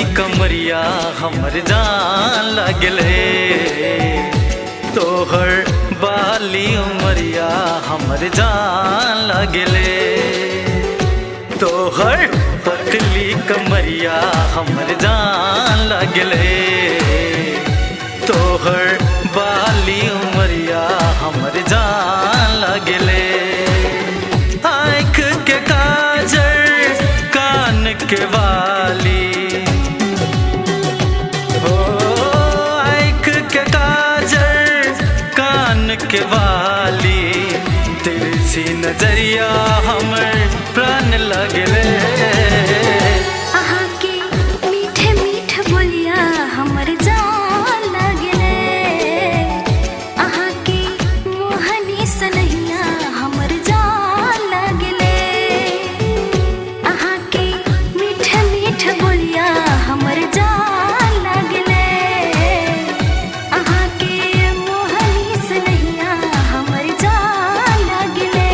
कमरिया हमर जान लगले, तोहर बाली उमरिया हमर जान लगले, तोहर पतली कमरिया हमर जान लगले, तोहर बाली उमरिया हमर जान लगले। आँख के काजर कान के वाली, के वाली तिरछी नजरिया हमर प्राण लगले। अहाँ के मीठे मीठे बोलिया हमर जान लगले, अहाँ के मोहनी सनहिया हमर जान लगले, अहाँ के मीठे मीठे बोलिया हमर जान लगले, अहाँ के मोहनी सनहिया हमर जान लगले।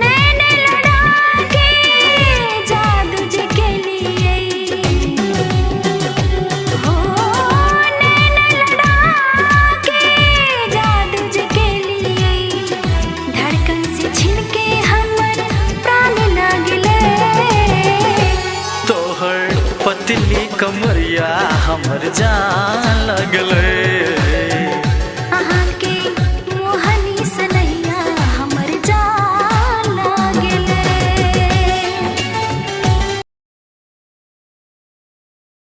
नैन लड़ा के जादू जी के लिए हो, नैन लड़ा के जादू जी के लिए धड़कन से छिनके हमर प्राण लगले। तोहर पतली कमरिया हमर जान